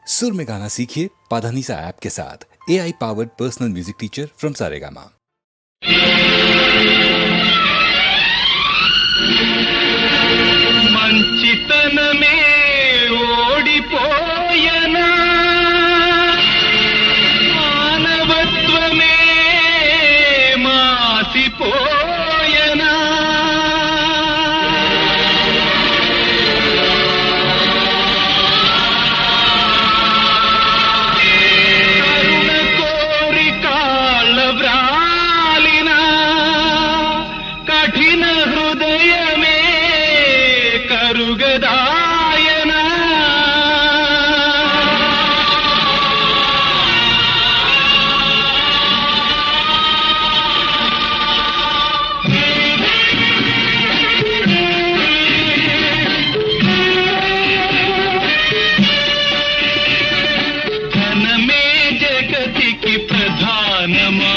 सुर में गाना सीखिए पाधानीसा ऐप के साथ। AI powered personal music teacher from Saregama. మంచితనమే ఓడిపోయనా మానవత్వమే మాసిపోయనా కరుణ కోరి కాళ్ళ వ్రాలిన కఠిన హృదయమే కరుగదాయనా ధనమే జగతికి ప్రధానమా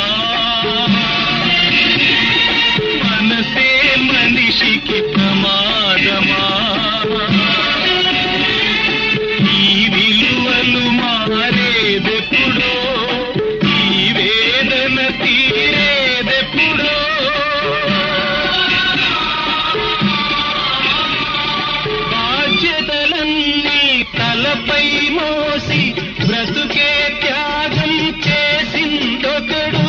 మనసే మనిషికి ప్రమాదమా ఈ విలువలు మారేదెప్పుడో ఈ వేదన తీరేదెప్పుడో బాధ్యతలన్నీ తలపై మోసి బ్రతుకే త్యాగం చేసిందొకడు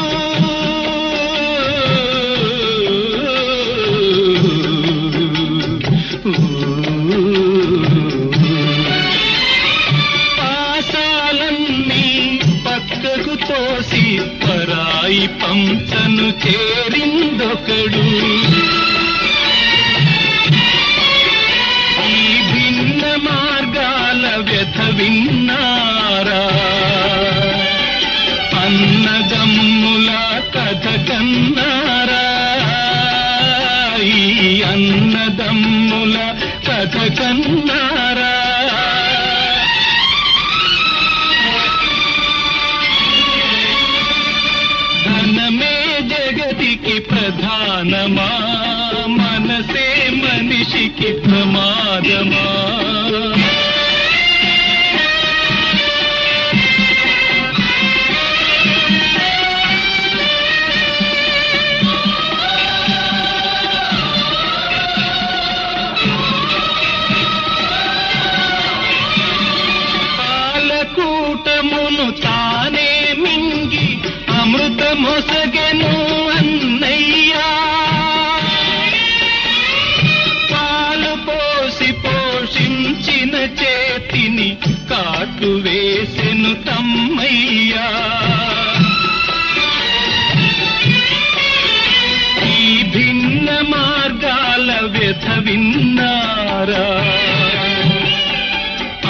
పాసాలన్నీ పక్కకు తోసి పరాయి పంచను చేరిందొకడు ఈ భిన్న మార్గాల వ్యథ విన్నారా అన్నదమ్ముల కథ కన్నారా ఈ అన్నదమ్ముల కథ కన్నారా ధనమే జగతికి ప్రధానమా మనసే మనిషికి ప్రమాదమా పాలకూటమును తానే మింగి అమృతమొసగెను అన్నయ్యా పాలు పోసి పోషించిన చేతిని కాటు వేసెను తమ్మయ్యా ఈ భిన్న మార్గాల వ్యథ విన్నారా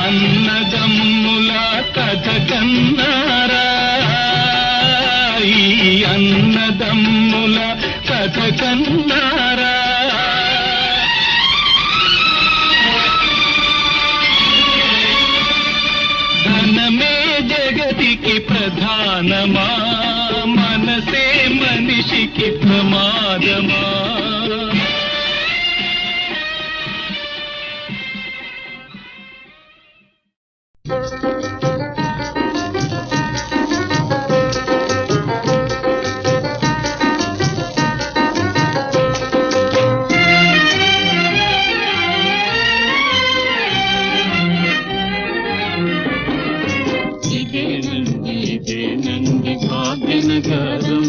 అన్నదమ్ముల కథ కన్నారా ఈ అన్నదమ్ముల కథ కన్నారా ధనమే జగతికి ప్రధానమా మనసే మనిషికి ప్రమాదమా ఇదేనండి భాగ్యనగరం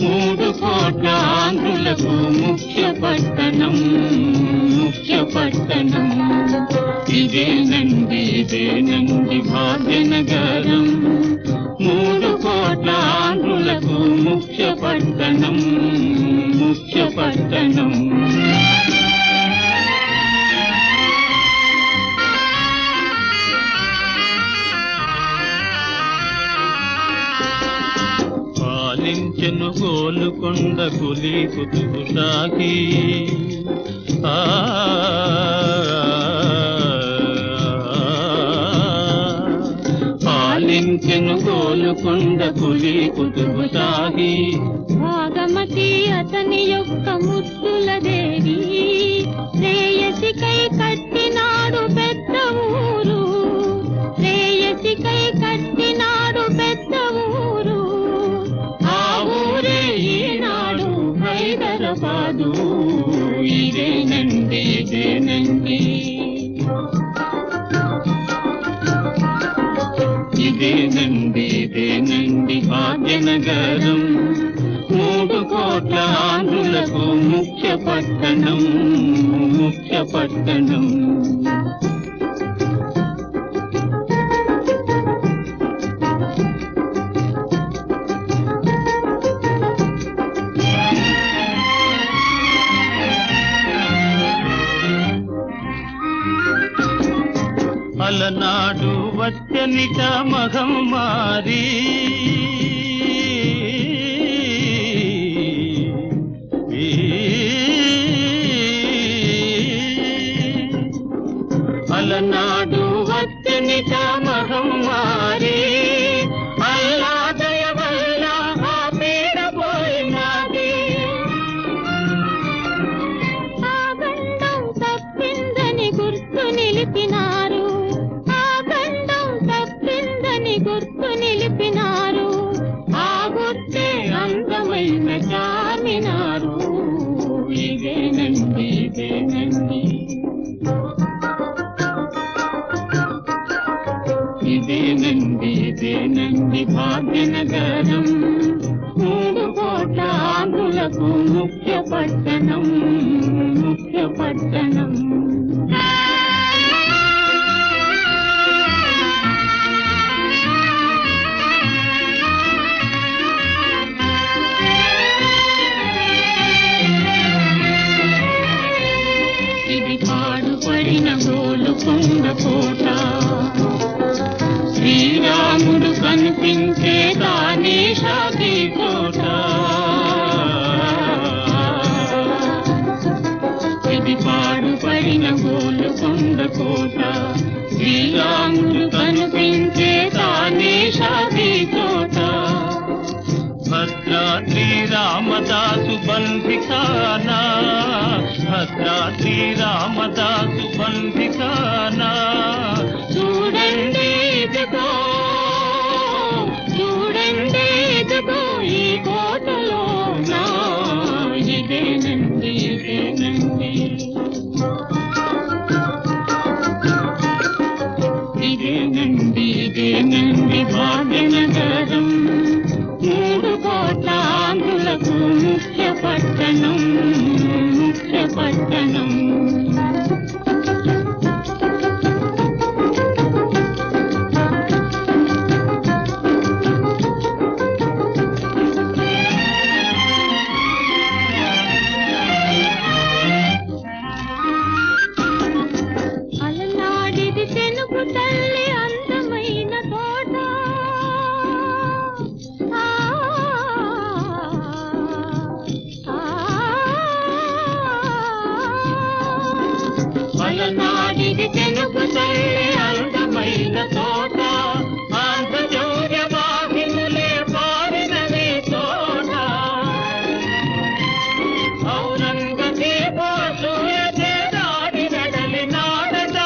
3 కోట్ల ఆంధ్రులకు ముఖ్య పట్టణం ఇదేనండి భాగ్యనగరం 3 కోట్ల ఆంధ్రులకు ముఖ్య పట్టణం పాలించెను గోలుకొండ కులి కుతుబు షాహీ పాలించెను గోలుకొండ కులి కుతుబు షాహీ భాగమతి అతని యొక్క ముద్దుల దేవి శ్రేయసికై కట్టినాడు పెద్ద ఊరు శ్రేయ ఇదేనండి భాగ్యనగరం 3 కోట్ల ఆంధ్రులకు ముఖ్య పట్టణం అలనాడు వచ్చనిట మహమ్మారి అలనాడు వచ్చనిట మహమ్మారి అల్లా దయ వల్ల ఆ పీడ పోయినది ఆ గండం తప్పిందని గుర్తు నిలిపినారు ఆ గుర్తే అందమైన చార్మినారు ఇదేనండి భాగ్యనగరం 3 కోట్ల ఆంధ్రులకు ముఖ్య పట్టణం ఇది పాడుపడిన గోలుకొండ కోట శ్రీరాముడు కనిపించే దానేశాది కోట ఇది పాడుపడిన గోలుకొండ కోట శ్రీరాముడు కనిపించే దానేశాది కోట భద్రాద్రి రామదాసు బంధిఖానా భద్రాద్రి రామదాసు బంధిఖానా చూడండి ఇదిగో ఈ కోటలో నా ఇదేనండి భాగ్యనగరం 3 కోట్ల ఆంధ్రులకు ముఖ్య పట్టణం అలనాడిది తెనుగు తల్లి అందమైన తోట అలనాడిది తెనుగు తల్లి అందమైన తోట ఆంధ్రజౌర్య వాహినులే పాడినవి తోట ఔరంగజేబు అసూయచే దాడి వెడలి నాడట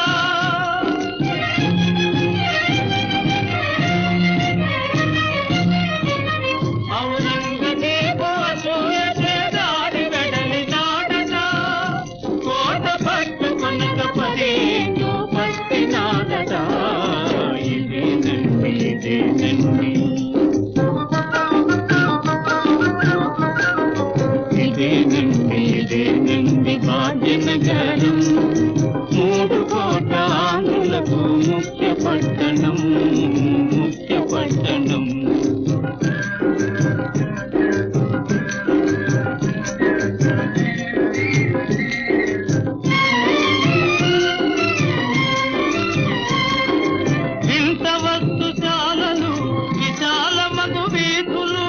ఔరంగజేబు అసూయచే దాడి వెడలి నాడట కోట పట్టుకొనక పదేందో పట్టినాడట ఇదేనండి భాగ్యనగరం 3 కోట్ల ఆంధ్రులకు ముఖ్య పట్టణం ఇంత వస్తు చాలలు విశాల మగు వీధులు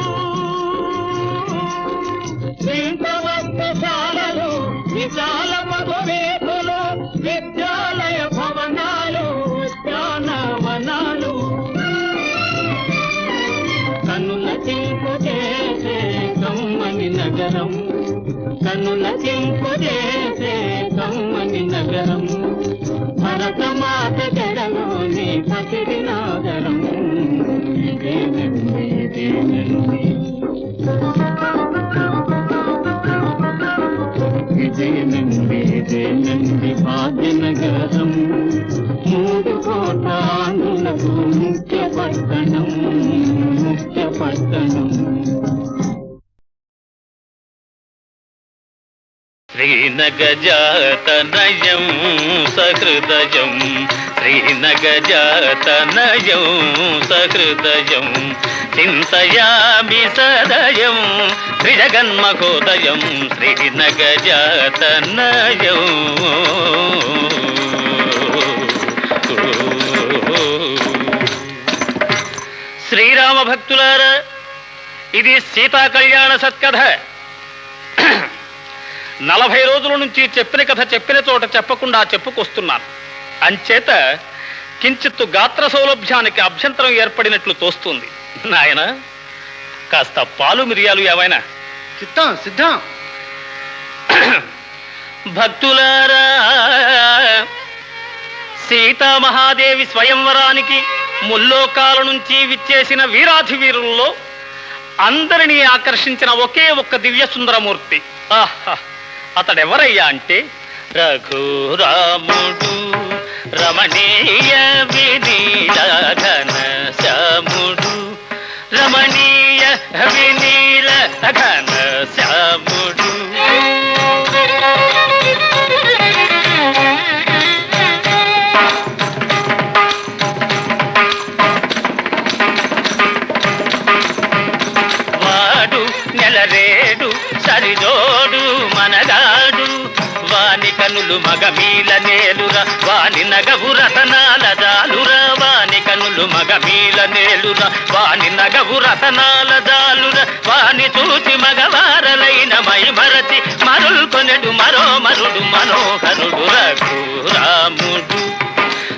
ఇంత వస్తు చాలలు విశాల మగు వీధులు విద్యాలయ భవనాలు ఉద్యానవనాలు కన్నుల చింపు చేసే కమ్మని నగరం భరతమాత జడలోని పసిడి నాగరం ఇదేనండి భాగ్యనగరం 3 కోట్ల ఆంధ్రులకు ముఖ్య పట్టణం ముఖ్య పట్టణం. శ్రీనగజాతనయం సహృదయం శ్రీనగజాతనయం సహృదయం చింతయామి సదయం శ్రీజగన్మహోదయం శ్రీనగజాతనయం. శ్రీరామ భక్తులారా, ఇది సీతా కళ్యాణ సత్కథ. 40 రోజుల నుంచి చెప్పిన కథ చెప్పిన చోట చెప్పకుండా చెప్పుకొస్తున్నాను. అంచేత కించిత్తు గాత్ర సౌలభ్యానికి అభ్యంతరం ఏర్పడినట్లు తోస్తుంది. నాయన, కాస్త పాలు మిరియాలు ఏవైనా? చిత్తం సిద్ధం. భక్తులారా, సీతామహాదేవి స్వయంవరానికి ముల్లోకాల నుంచి విచ్చేసిన వీరాధి వీరుల్లో అందరినీ ఆకర్షించిన ఒకే ఒక్క దివ్య సుందరమూర్తి. ఆహా, అతడెవరయ్యా అంటే రఘురాముడు, రమణీయ వినీల ఘన శ్యాముడు, రమణీయ వినీల ఘన శ్యాముడు. వాడు నెలరేడు సరిజోడు మనగాడు, వాని కనులు మగమీల నేలురా, వాని నగవు రతనాల జాలురా, వాని కనులు మగమీల నేలురా, వాని నగవు రతనాల జాలురా, వాని చూచి మగవారలైన మై మరచి మరుల్కొనెడు మరో మరుడు మనోహరుడు రఘురాముడు.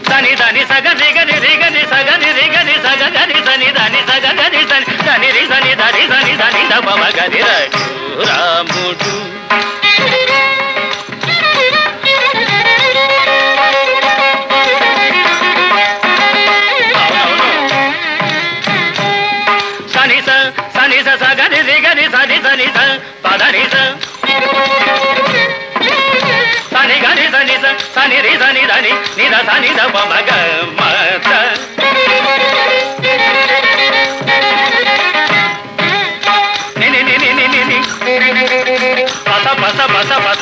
సని దని సగ రిగని రిగని సగని రిగని సగ గని సని దని సగ గని సని దని రి సని దని సని దని దమ గని రఘురాముడు. సని స సని స సగని రిగని సని సని స పదని స సని గని సని స సని రి సని దని నిద సని ద పమ గ మ త. ని ని ని ని ని ని పస పస పస పస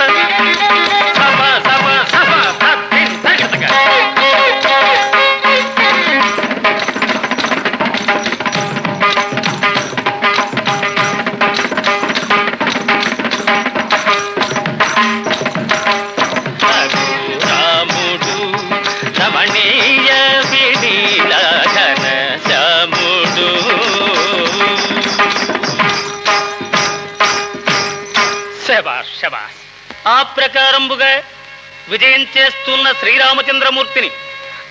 సప సప సప తత్తిం తగతగ. రఘురాముడు, రమణీయ వినీల ఘన శ్యాముడు. శబాష్ శబాష్. ఆ ప్రకారంబుగా విజయం చేస్తున్న శ్రీరామచంద్రమూర్తిని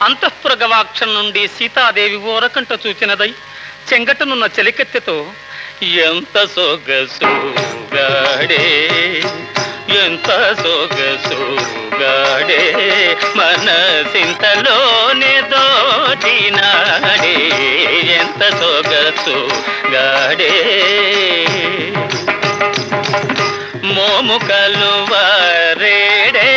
అంతఃపుర గవాక్షం నుండి సీతాదేవి ఓరకంట చూచినదై చెంగటనున్న చెలికెత్తెతో, ఎంత సొగసుగాడే ఎంత సొగసుగాడే మనసింతలోనే దోచినాడే, ఎంత సొగసుగాడే మోము కలువరేడే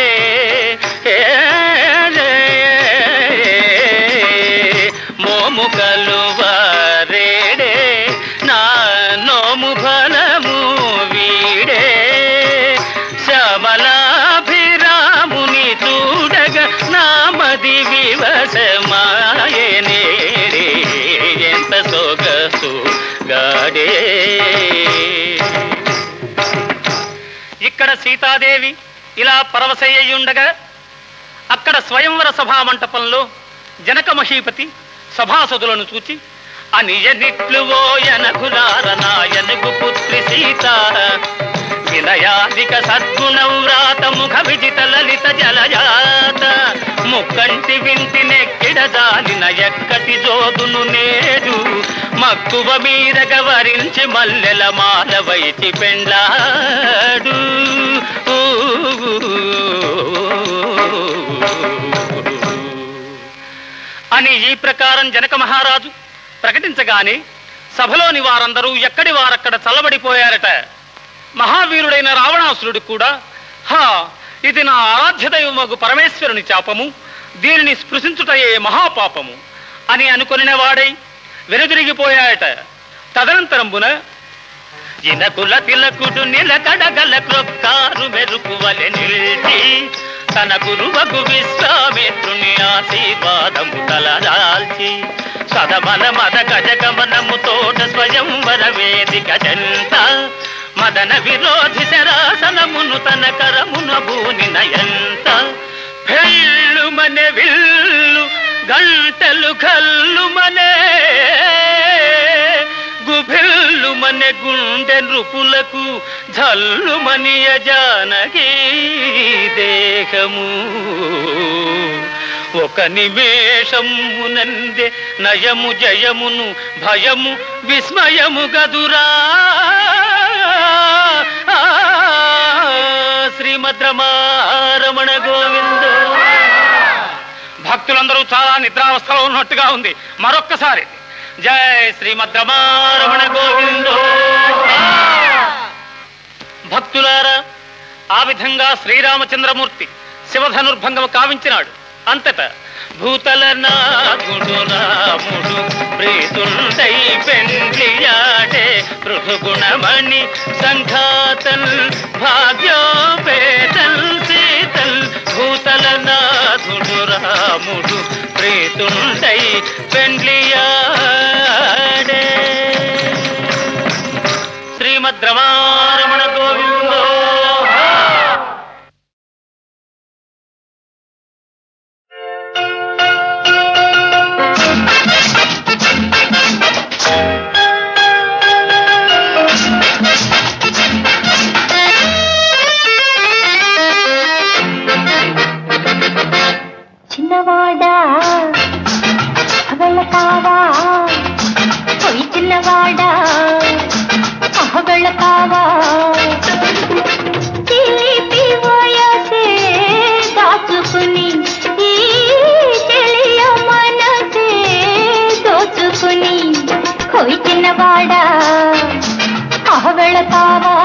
మోము కలువరేడే నా నోము ఫలము వీడే, శ్యామలాభిరాముని చూడగ నామది వివసమాయనేడే, ఎంత సొగసు గాడే. ఇక్కడ సీతాదేవి ఇలా పరవశయ్యుండగా అక్కడ స్వయంవర సభా మంటపంలో జనక మహీపతి సభాసదులను చూచి, అనియనిట్లు ఓయనకులార నాయనకు పుత్రి సీత, వినయాదిక సద్గుణ వ్రాత ముఖ విజిత లలిత జలజాత, ముక్కంటి వింటి నెక్కిడ జాలిన ఎక్కటి జోదును నేడు, మక్కువ మీరగ వరించి మల్లెల మాల వైచి పెండ్లాడు. అని ఈ ప్రకారం జనక మహారాజు ప్రకటించగానే సభలోని వారందరూ ఎక్కడి వారక్కడ చల్లబడిపోయారట. మహావీరుడైన రావణాసురుడు కూడా, హా, ఇది నా ఆరాధ్య దైవమగు పరమేశ్వరుని శాపము, దీనిని స్పృశించుటయే మహాపాపము అని అనుకొనిన వాడై వెనుదిరిగిపోయాయట. తదనంతరంబున ఇనకుల తిలకుడు నిలకడగల క్రొక్కారు మెరుపువలె నిలిచి తన గురువకు విశ్వామిత్రుని ఆశీర్వాదము తలదాల్చి సదమన మద గజగమనము తోట స్వయంవర వేదిక జంత మదన విరోధి శరాసనమును తన కరమున భూనిన ఎంత భెళ్ళు మనే విల్లు గంటలు కల్లు మనే గుభిల్లు మనే గుండె నృపులకు జల్లు మనియ జానకి దేహము ఒక నిమేషమునందే నయము జయమును భయము విస్మయము గదురా. శ్రీమద్రమారమణ గోవింద. భక్తులందరూ చాలా నిద్రావస్థలో ఉన్నట్టుగా ఉంది. మరొక్కసారి జై శ్రీమద్రమారమణ గోవింద. భక్తులారా, ఆ విధంగా శ్రీరామచంద్రమూర్తి శివధనుర్భంగము కావించినాడు. అంతటా భూతల నాగుడు రాముడు ప్రీతుండై పెండ్లియాడే పృథుగుణమణి సంఘాతల్ భాగ్యోపేతల్ సీతల్. భూతల నాగుడు రాముడు ప్రీతుండై పెండ్లియాడే. శ్రీమద్రమారమణ గోవిందో. చిన్నవాడా వెళతావా పోయి చిన్నవాడా వెళతావా తీపి వయసే దాచుకుని ఈ తెలియ మనసే దోచుకుని పోయి చిన్నవాడా వెళతావా.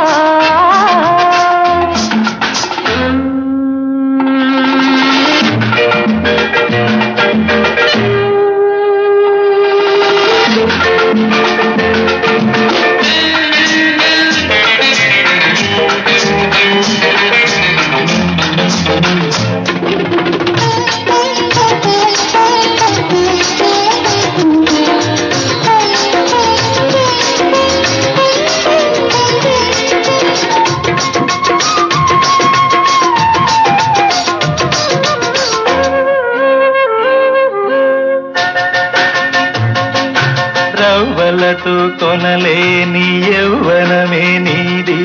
రవ్వలతో కొనలేని యౌవనమే నీది,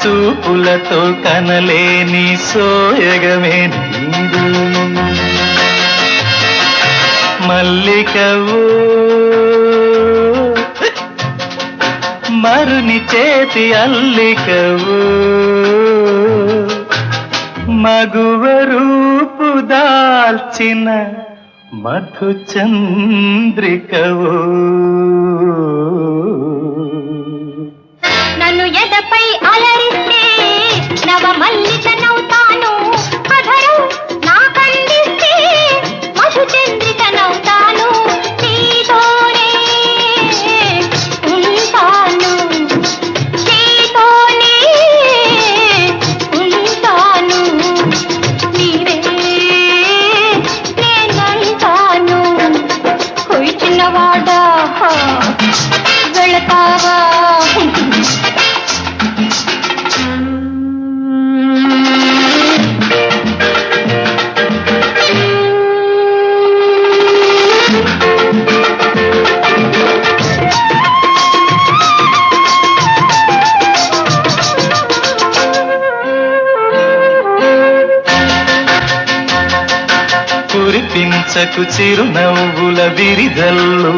చూపులతో కనలేని సోయగమే నీది. మల్లికవు మరుని చేతి అల్లికవు, మగువ రూపు దాల్చిన మధు చంద్రికవు. నన్ను ఎదపై అలరిస్తే నవ మల్లికనవుతాను, అధరం నా కండిస్తే మధు చంద్రికనవుతాను. నీతోనే ఉంటాను, నీతోనే ఉంటాను, నీవే నేనంటాను. కొయి చిన్నవాడా వెళతావా. కురిపించకు చిరునవ్వుల విరిజల్లు,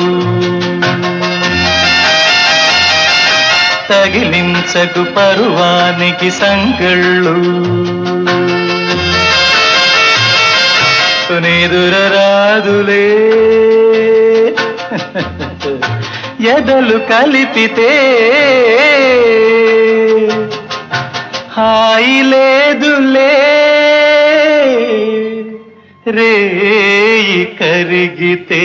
తగిలించకు పరువానికి సంగళ్ళు. నెదురరాదులే ఎదలు కలిపితే హాయి లేదులే, రేయి కరిగితే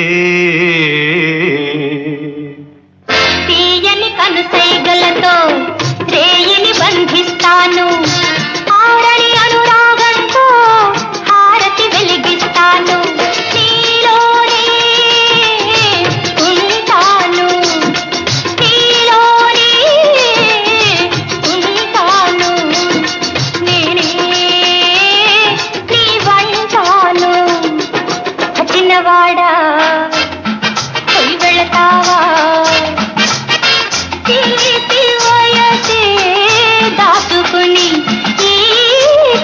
తీయని కనుసైగలతో రేయిని బంధిస్తాను, ఆరని అనురాగంతో హారతి వెలిగిస్తాను, నీలోనే ఉంటాను, నీలోనే ఉంటాను, నేనే నీ వంటాను. చిన్నవాడా పోయి వెళతావా, తీపి వయసే దాచుకుని ఈ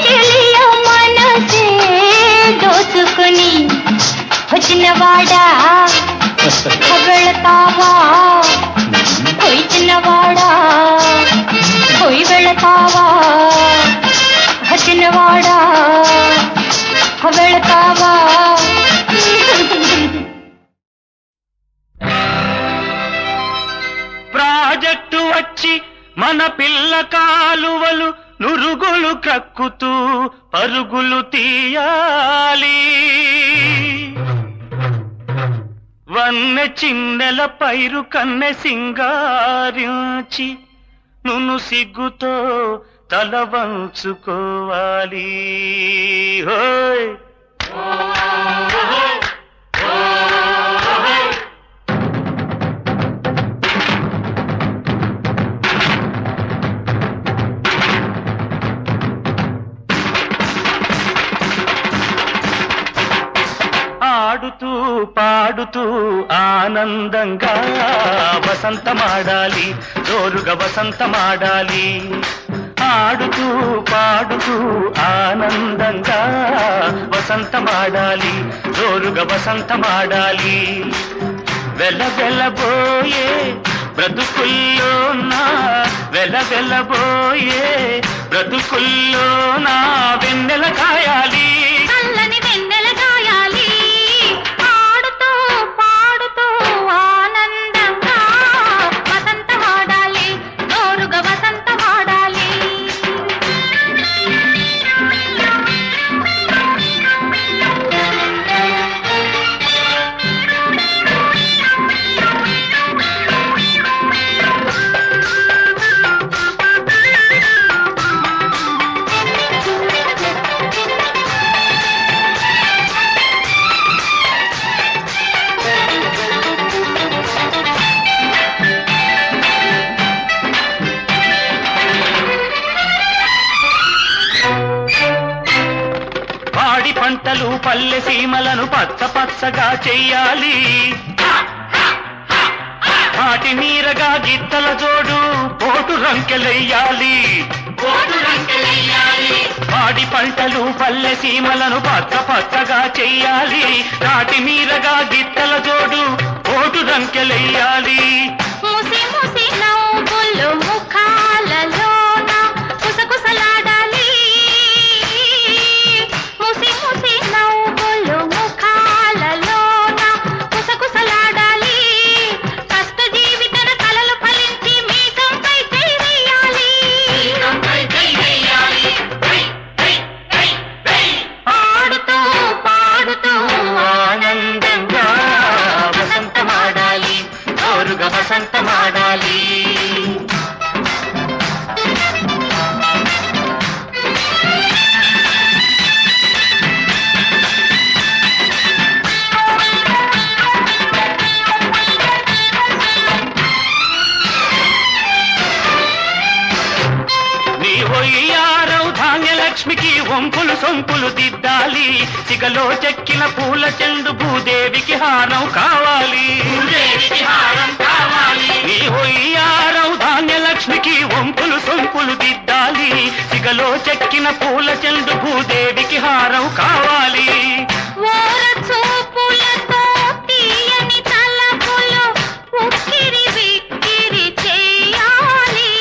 చెలియ మనసే దోచుకుని, చిన్నవాడా వెళతావా, పోయి చిన్నవాడా పోయి వెళతావా, చిన్నవాడా వెళతావా. ప్రాజెక్టు వచ్చి మన పిల్ల కాలువలు నురుగులు కక్కుతూ పరుగులు తీయాలి, వన్నె చిన్నెల పైరు కన్నె సింగారించి నును సిగ్గుతో తల వంచుకోవాలి. హోయ్ ఆడుతూ పాడుతూ ఆనందంగా వసంతమాడాలి, జోరుగా వసంతమాడాలి, ఆడుతూ పాడుతూ ఆనందంగా వసంతమాడాలి, జోరుగా వసంతమాడాలి. వెలవెలబోయే బ్రతుకుల్లోనా, వెలవెలబోయే బ్రతుకుల్లోనా వెన్నెల కాయాలి, చల్లని వెన్నెల కాయాలి, ఆడుతూ పాడుతూ ఆనందంగా వసంతమాడాలి, జోరుగా వసంతమాడాలి. పాడి పంటలు పల్లె సీమలను పచ్చ పచ్చగా చెయ్యాలి, వాటి నీరగా గిత్తల జోడు పోటు రంకెలెయ్యాలి, పాడి పంటలు పల్లె సీమలను పచ్చ పచ్చగా చెయ్యాలి, నాటి మీరగా గిత్తల జోడు పోటు రంకెలెయ్యాలి. ముసి ముసి నవ్వులు ముఖాలలోన కుసకుసలాడాలి, ముసి ముసి నవ్వులు ముఖాలలోన కుసకుసలాడాలి, కష్ట జీవితన కలలు ఫలించి మీసంపై చేయి వేయాలి, ఆడుతూ పాడుతూ ఆనందంగా వసంతమాడాలి, జోరుగా వసంతమాడాలి. నీ ఒయ్యారవు ధాన్యలక్ష్మికి వంపులు సొంపులు దిద్దాలి, సిగలో చెక్కిన పూల చెండు భూదేవికి హారం కావాలి, నీ ఒయ్యారవు ధాన్యలక్ష్మికి వంపులు సొంపులు దిద్దాలి, సిగలో చెక్కిన పూల చెండు భూదేవికి హారం కావాలి. ఓర చూపులతో తీయని తలపులు ఉక్కిరి బిక్కిరి చేయాలి,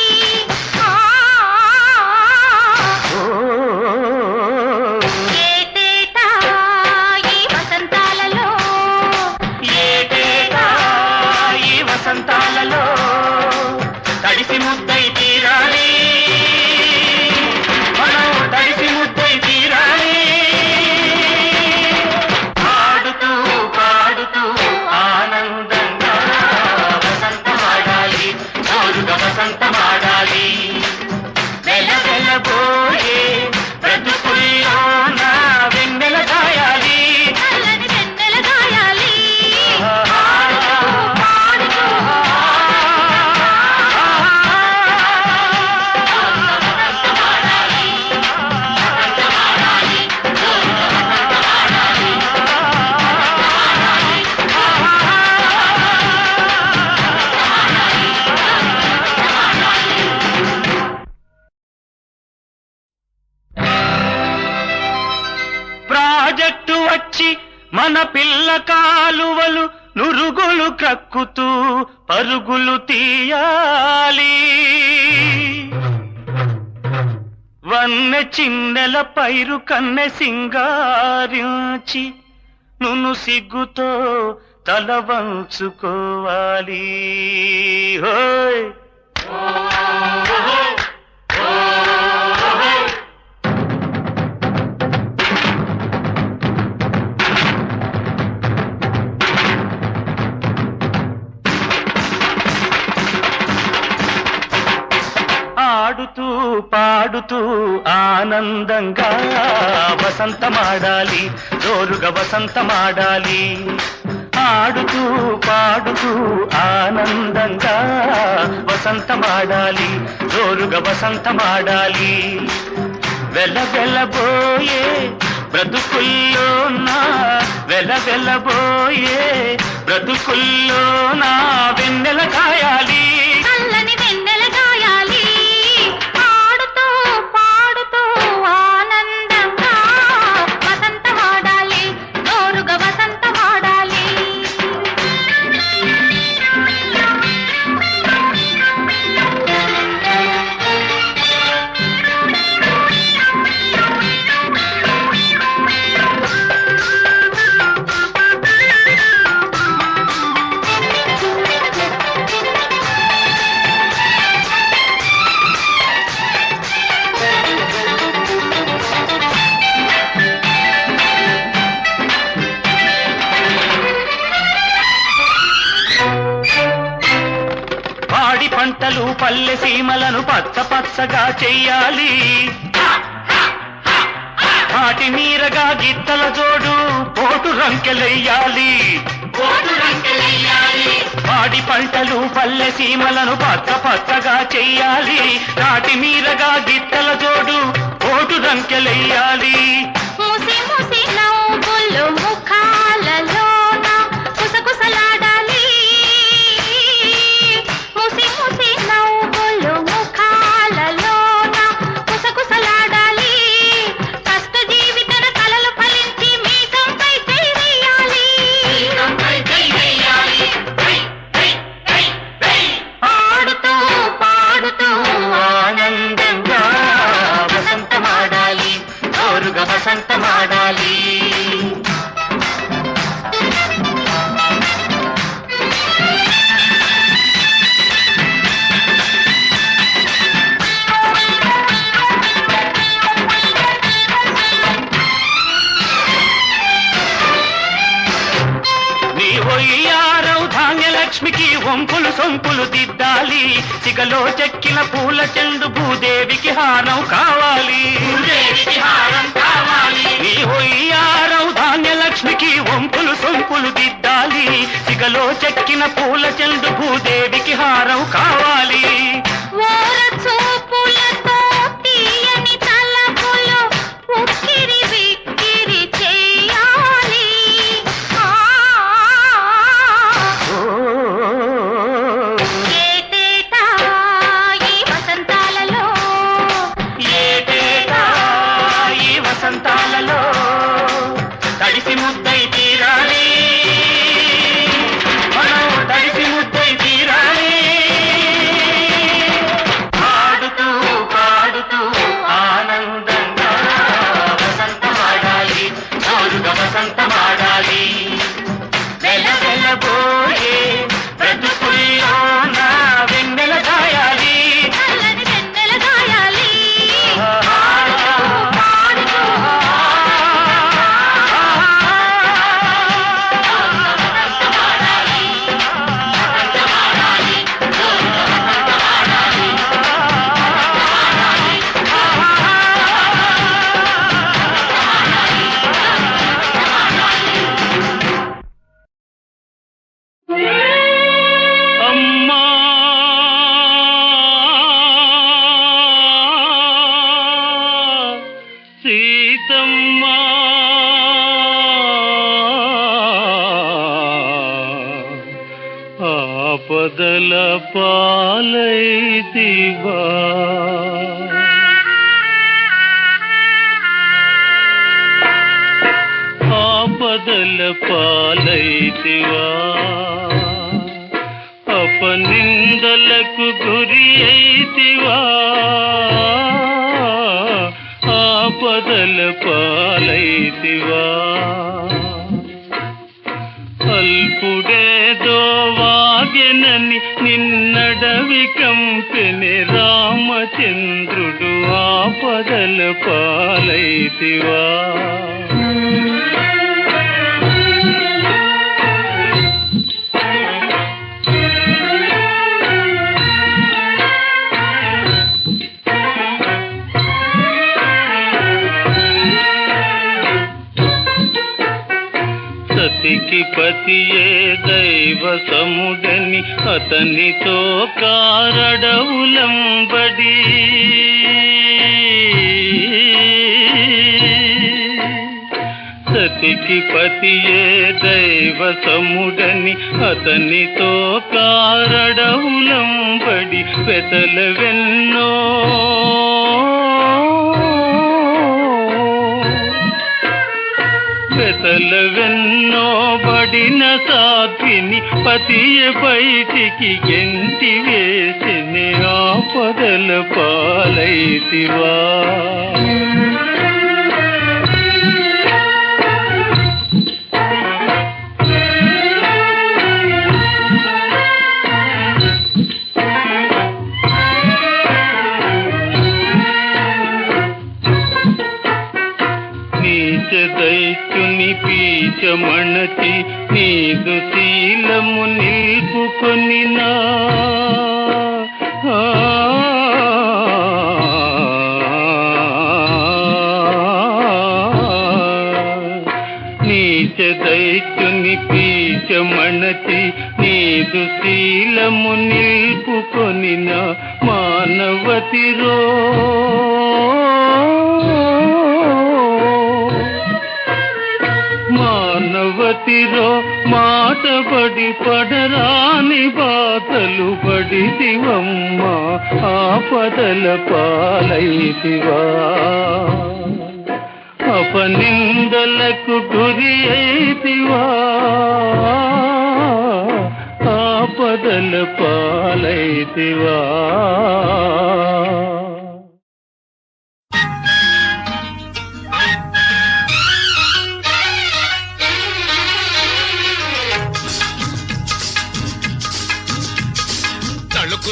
ఏటేటా ఈ వసంతాలలో, ఏటేటా ఈ వసంతాలలో తడిసి ముద్దై తీరాలి, మనం తడిసి ముద్దై తీరాలి. పిల్ల కాలువలు నురుగులు క్రక్కుతూ పరుగులు తీయాలి. వన్నె చిన్నెల పైరు కన్నె సింగారించి నును సిగ్గుతో తల వంచుకోవాలి. హోయ్ ఆడుతూ పాడుతూ ఆనందంగా వసంతమాడాలి, జోరుగా వసంతమాడాలి. ఆడుతూ పాడుతూ ఆనందంగా వసంతమాడాలి, జోరుగా వసంతమాడాలి. వెలవెలబోయే బ్రతుకుల్లోనా, వెలవెలబోయే బ్రతుకుల్లోనా వెన్నెల కాయాలి, చల్లని వెన్నెల కాయాలి. ఆడుతూ పాడుతూ ఆనందంగా వసంతమాడాలి, జోరుగా వసంతమాడాలి. పాడి పంటలు పల్లె సీమలను పచ్చ పచ్చగా చెయ్యాలి. వాటి మీరగా గిత్తల జోడు పోటు రంకెలెయ్యాలి. పాడి పంటలు పల్లె సీమలను పచ్చ పచ్చగా చెయ్యాలి. నాటి మీరగా గిత్తల జోడు పోటు రంకెలెయ్యాలి. ముసి ముసి నవ్వులు ముఖాలలోన కుసకుసలాడాలి. ముసి ముసి నవ్వులు ముఖాలలోన కుసకుసలాడాలి. కష్ట జీవితన కలలు ఫలించి మీసంపై చేయి వేయాలి. ఆడుతూ పాడుతూ ఆనందంగా వసంతమాడాలి, జోరుగా వసంతమాడాలి. నీ ఒయ్యారవు ధాన్యలక్ష్మికి వంపులు సొంపులు దిద్దాలి. సిగలో చెక్కిన పూల చెండు భూదేవికి హారం కావాలి. నీ ఒయ్యారవు ధాన్యలక్ష్మికి వంపులు సొంపులు దిద్దాలి. సిగలో చెక్కిన పూల చెండు భూదేవికి హారం కావాలి. ఓర చూపులతో తీయని తలపులు ఉక్కిరి బిక్కిరి చేయాలి. ఏటేటా ఈ వసంతాలలో, ఏటేటా ఈ వసంతాలలో తడిసి ముద్దై తీరాలి, మనం తడిసి ముద్దై తీరాలి. ఆడుతూ పాడుతూ ఆనందంగా వసంతమాడాలి, జోరుగా వసంతమాడాలి. వెలవెలబోయే బ్రతుకుల్లోన వెన్నెల కాయాలి, చల్లని వెన్నెల కాయాలి. అమ్మా సీతమ్మా ఆపదల పాలైతివా, ఆపదల పాలైతివా అపనిందలకు గురి అయితివా ఆపదల పాలైతివా అల్పుడేదో వాగెనని నిన్నడవి కంపెని రామచంద్రుడు ఆపదల పాలైతివా సతికి పతియే దైవ సముడని అతనితో కారడవులంబడి సతికి పతియే దైవ సముడని అతనితో కారడవులంబడి పెదలవెన్నో పెదలవెన్నో బడిన సాధ్విని పతియ బయటికి గెంటి వేసిన ఆపదల పాలైతివా దైత్యుని పీచమణచి నీదు శీలము నిల్పుకొనినా నీచ దైత్యుని పీచమణచి నీదు శీలము నిల్పుకొనినా మానవతిరో మానవతిరో మాటబడి పడరాని బాధలు పడితివమ్మ ఆపదల పాలైతివా అపనిందలకు గురి అయితివా ఆపదల పాలైతివా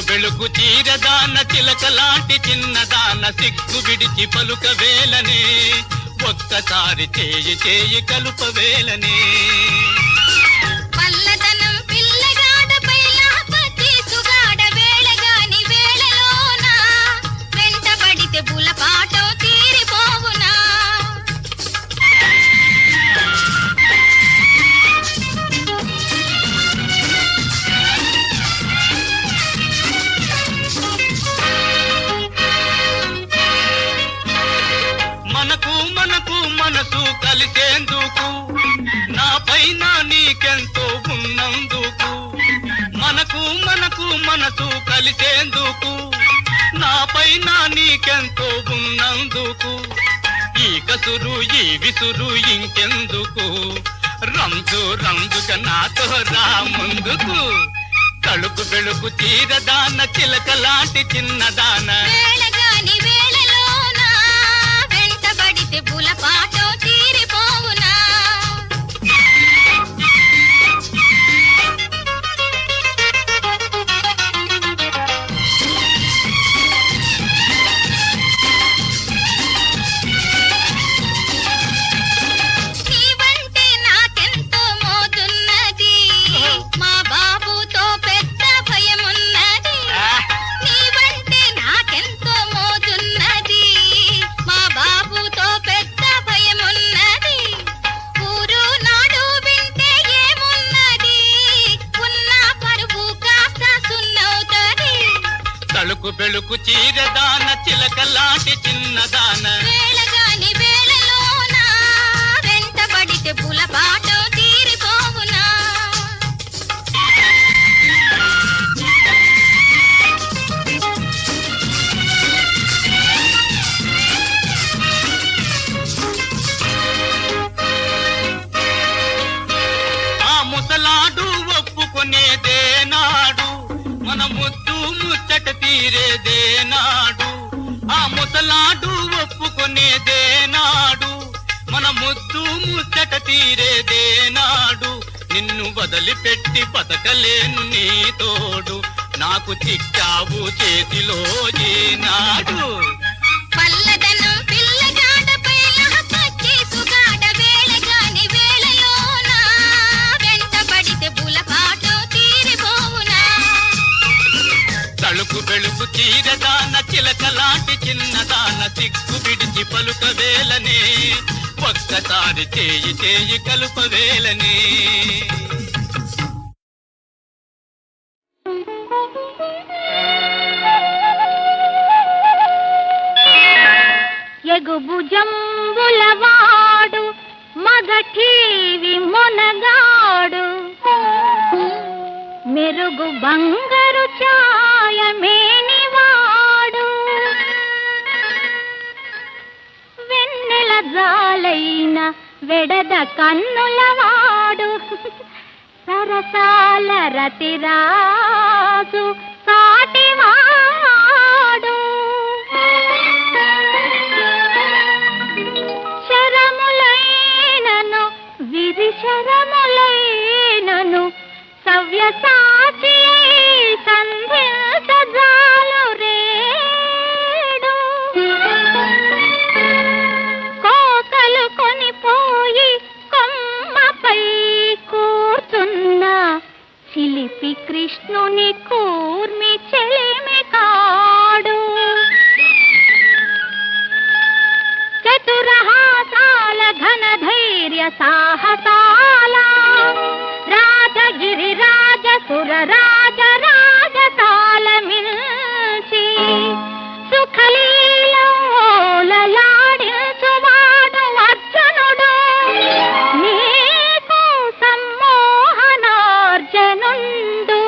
వెలుగు చీరదాన చిలకలాంటి చిన్నదాన సిగ్గు విడిచి పలుక వేలనే ఒక్కసారి చేయి చేయి కలుప వేలనే పల్లదనం పిల్లగాడపై లాపతి సుగాడ వేళగాని వేళలోన వెంటబడితే బులపాటం తీరిపోవునా మనసు కలిసేందుకు నా పైన నీకెంతో ఉన్నందుకు మనకు మనసు కలిసేందుకు నా పైన నీకెంతో ఉన్నందుకు ఈ కసురు ఈ విసురు ఇంకెందుకు రంజుగా నాతో రా ముందుకు తలుపు వెలుగు చీరదాన చిలకలాంటి చిన్నదాన వేళగాని వేళలోన వెంటబడితే బులపాటం తీరిపోవునా నీవంటే నాకెంతో మోజున్నది మా బాబుతో పెద్ద భయమున్నది నీవంటే నాకెంతో మోజున్నది మా బాబుతో పెద్ద భయమున్నది ఊరు నాడు వింటే ఏమున్నది ఉన్న పరువు కాస్త సున్నవుతది తలుకు బెలుకు చీరదాన చిలకలాంటి చిన్నదాన వేళగాని వేళలోన వెంటబడితే బులపాటం తీరిపోవునా ఒప్పుకునేదేనాడు, మన ముద్దు ముచ్చట తీరేదేనాడు, ఆ ముసలాడు ఒప్పుకునేదేనాడు, మన ముద్దు ముచ్చట తీరేదేనాడు, నిన్ను వదిలిపెట్టి బతకలేను నీ తోడు, నాకు చిక్కావు చేతిలో ఏనాడు. పల్లదనం పిల్లగాడపై లహపచ్చి సుగాడ వేళగాని వేళలోన వెంటబడితే బులపాటం తీరిపోవునా. తలుపు వెలుపు చీరదాన చిలకలాంటి చిన్నదాన సిగ్గు విడిచి పలుకవేలనే, ఒక్కసారి చేయి చేయి కలుపవేలనే. ఎగుభుజంబులవాడు మగఠీవి మొనగాడు, మెరుగు బంగారు ఛాయమేనివాడు, వెన్నెల జాలైన వెడద కన్నులవాడు, సరసాల రతిరాజు సాటివాడు. శరములైనను విధి శరములైనను సవ్యసాచి సంధించజాలు రేడు, కోకలు కొనిపోయి కొమ్మపై కూర్చున్న చిలిపి కృష్ణుని కూర్మి చెలిమి కాడు. చతురహాసాల ఘన ధైర్య సాహసాల రాజగిరి రాజసుర రాజ రాజతాళమిల్చి సుఖలీలలాడించువాడు అర్జునుడు, నీకు సమ్మోహనార్జనుండు.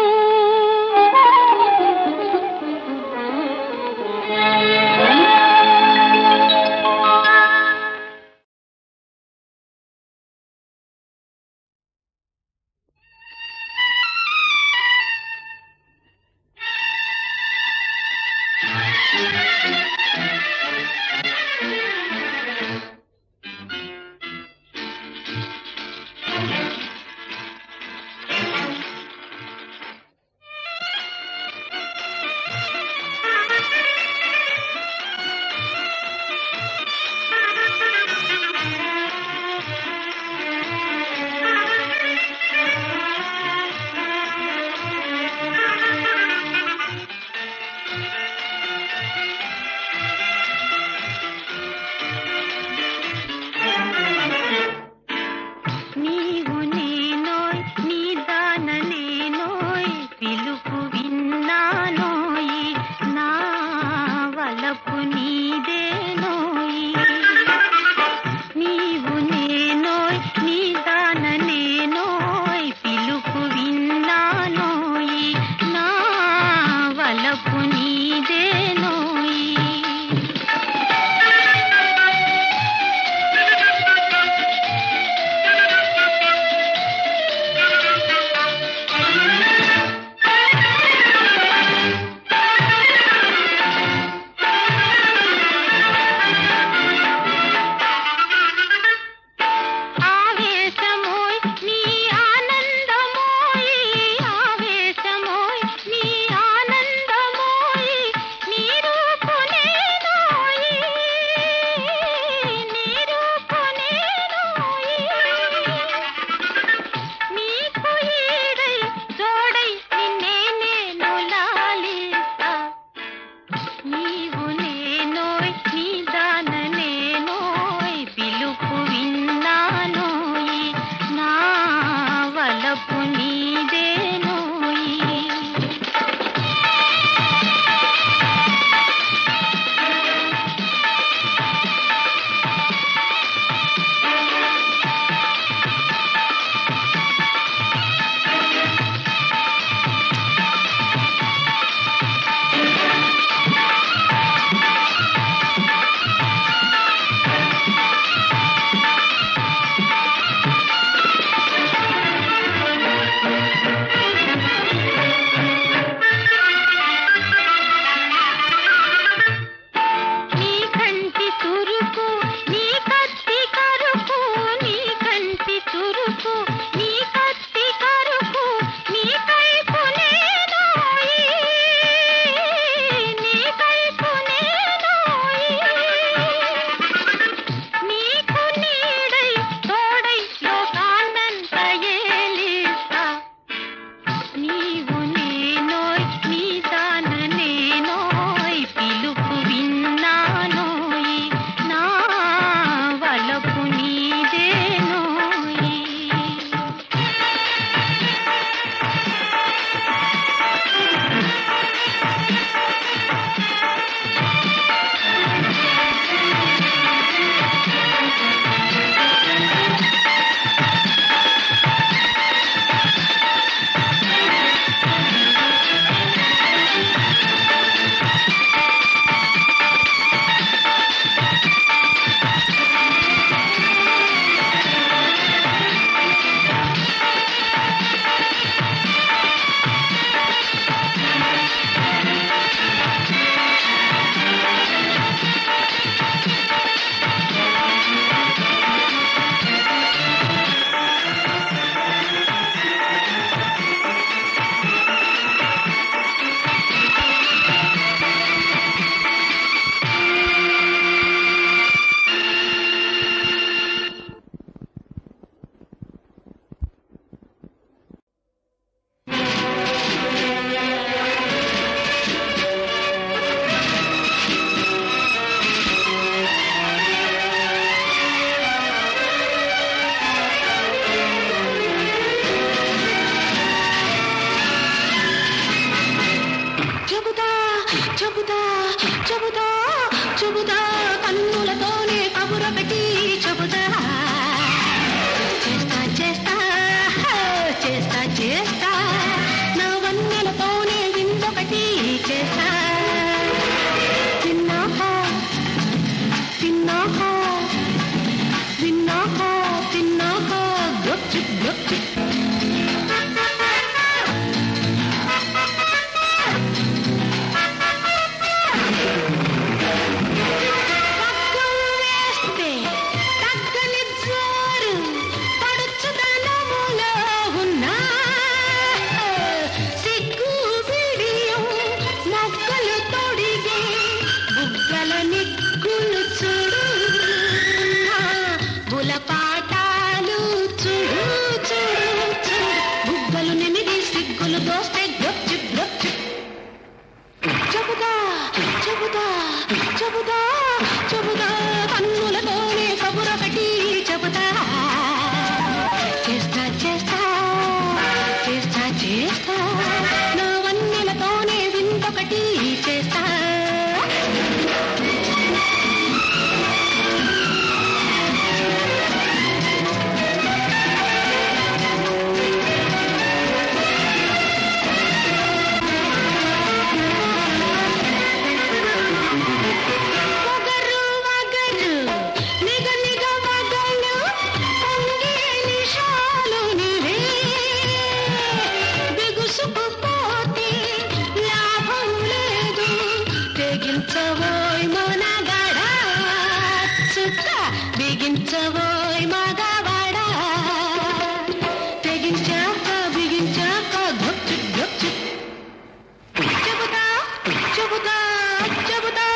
చేస్తా నా వన్నెలతోనే విందొకటి చేస్తా తిన్నాహా తిన్నాహా విన్నాహా తిన్నాహా గొచ్చు గొచ్చు పాఠాలు చూడు చూడు చూడు బుగ్గలు నిమిది సిగ్గులు దోస్తే గొచ్చు గొచ్చు చెబుతా చెబుతా చెబుతా చెబుతా కన్నులతోనే కబురొకటి చెబుతా చేస్తా చేస్తా చేస్తా చేస్తా నా వన్నెలతోనే వింతొకటి చేస్తా బిగించవోయ్ మనగాడా చుక్క బిగించవోయ్ మగవాడా తెగించాక బిగించాక గొచ్చు గొచ్చు చెబుతా చెబుతా చెబుతా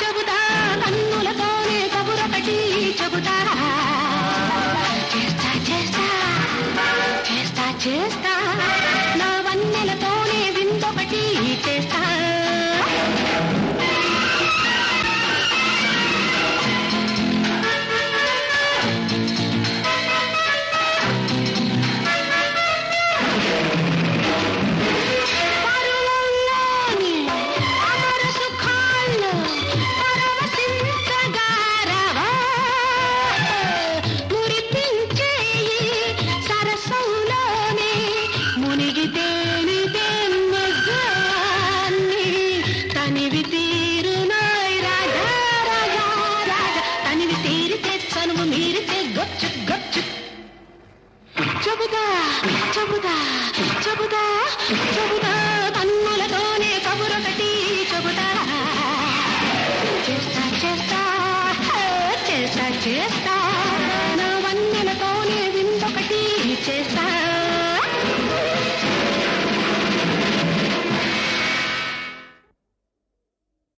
చెబుతా కన్నులతోనే కబురొకటి చెబుతా చేస్తా చేస్తా చేస్తా చేస్తా నా వన్నెలతోనే విందొకటి చేస్తా తనివి తీరునాయ్ రాజా రాజా రాజా తనివి తీరితే చనువు మీరితే గొచ్చు గొచ్చు చెబుతా చెబుతా చెబుతా చెబుతా కన్నులతోనే కబురొకటి చెబుతా చేస్తా చేస్తా చేస్తా చేస్తా